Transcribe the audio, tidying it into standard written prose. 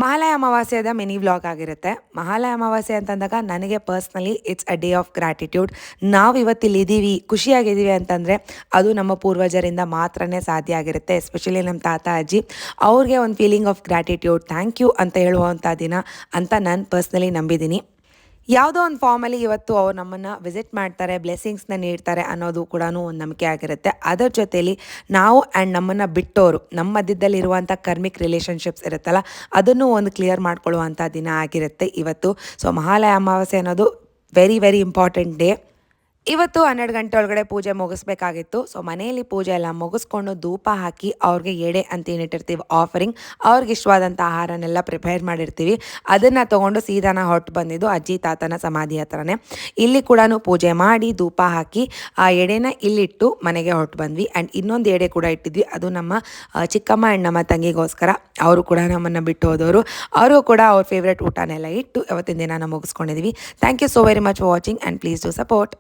Mahalaya ಅಮಾವಾಸ್ಯೆದ mini vlog ಆಗಿರುತ್ತೆ. ಮಹಾಲಯ ಅಮಾವಾಸ್ಯೆ ಅಂತಂದಾಗ ನನಗೆ personally it's a day of gratitude. ನಾವು ಇವತ್ತಿಲ್ಲಿದ್ದೀವಿ, ಖುಷಿಯಾಗಿದ್ದೀವಿ ಅಂತಂದರೆ ಅದು ನಮ್ಮ ಪೂರ್ವಜರಿಂದ ಮಾತ್ರನೇ ಸಾಧ್ಯ ಆಗಿರುತ್ತೆ. ಎಸ್ಪೆಷಲಿ ನಮ್ಮ ತಾತ ಅಜ್ಜಿ ಅವ್ರಿಗೆ ಒಂದು feeling of gratitude, thank you ಅಂತ ಹೇಳುವಂಥ ದಿನ ಅಂತ ನಾನು ಪರ್ಸ್ನಲಿ ನಂಬಿದ್ದೀನಿ. ಯಾವುದೋ ಒಂದು ಫಾರ್ಮಲ್ಲಿ ಇವತ್ತು ಅವ್ರು ನಮ್ಮನ್ನು ವಿಸಿಟ್ ಮಾಡ್ತಾರೆ, ಬ್ಲೆಸ್ಸಿಂಗ್ಸ್ನ ನೀಡ್ತಾರೆ ಅನ್ನೋದು ಕೂಡ ಒಂದು ನಂಬಿಕೆ ಆಗಿರುತ್ತೆ. ಅದರ ಜೊತೆಯಲ್ಲಿ ನಾವು ಆ್ಯಂಡ್ ನಮ್ಮನ್ನು ಬಿಟ್ಟೋರು ನಮ್ಮ ಮಧ್ಯದಲ್ಲಿರುವಂಥ ಕರ್ಮಿಕ್ ರಿಲೇಷನ್ಶಿಪ್ಸ್ ಇರುತ್ತಲ್ಲ, ಅದನ್ನು ಒಂದು ಕ್ಲಿಯರ್ ಮಾಡ್ಕೊಳ್ಳುವಂಥ ದಿನ ಆಗಿರುತ್ತೆ ಇವತ್ತು. ಸೊ ಮಹಾಲಯ ಅಮಾವಾಸ್ಯೆ ಅನ್ನೋದು ವೆರಿ ವೆರಿ ಇಂಪಾರ್ಟೆಂಟ್ ಡೇ. ಇವತ್ತು 12 ಗಂಟೆ ಒಳಗಡೆ ಪೂಜೆ ಮುಗಿಸ್ಬೇಕಾಗಿತ್ತು. ಸೊ ಮನೆಯಲ್ಲಿ ಪೂಜೆ ಎಲ್ಲ ಮುಗಿಸ್ಕೊಂಡು ಧೂಪ ಹಾಕಿ ಅವ್ರಿಗೆ ಎಡೆ ಅಂತ ಏನಿಟ್ಟಿರ್ತೀವಿ ಆಫರಿಂಗ್, ಅವ್ರಿಗೆ ಇಷ್ಟವಾದಂಥ ಆಹಾರನೆಲ್ಲ ಪ್ರಿಪೇರ್ ಮಾಡಿರ್ತೀವಿ. ಅದನ್ನು ತೊಗೊಂಡು ಸೀದಾನ ಹೊರಟು ಬಂದಿದ್ದು ಅಜ್ಜಿ ತಾತನ ಸಮಾಧಿ ಹತ್ರನೇ. ಇಲ್ಲಿ ಕೂಡ ಪೂಜೆ ಮಾಡಿ ಧೂಪ ಹಾಕಿ ಆ ಎಡೆನ ಇಲ್ಲಿಟ್ಟು ಮನೆಗೆ ಹೊರಟು ಬಂದ್ವಿ. ಆ್ಯಂಡ್ ಇನ್ನೊಂದು ಎಡೆ ಕೂಡ ಇಟ್ಟಿದ್ವಿ, ಅದು ನಮ್ಮ ಚಿಕ್ಕಮ್ಮ ಆ್ಯಂಡ್ ನಮ್ಮ ತಂಗಿಗೋಸ್ಕರ. ಅವರು ಕೂಡ ನಮ್ಮನ್ನು ಬಿಟ್ಟು ಹೋದವರು. ಅವರು ಕೂಡ ಅವ್ರ ಫೇವ್ರೆಟ್ ಊಟನೆಲ್ಲ ಇಟ್ಟು ಅವತ್ತಿನ ದಿನ ಮುಗಿಸ್ಕೊಂಡಿದ್ವಿ. Thank you so very much for watching and please do support.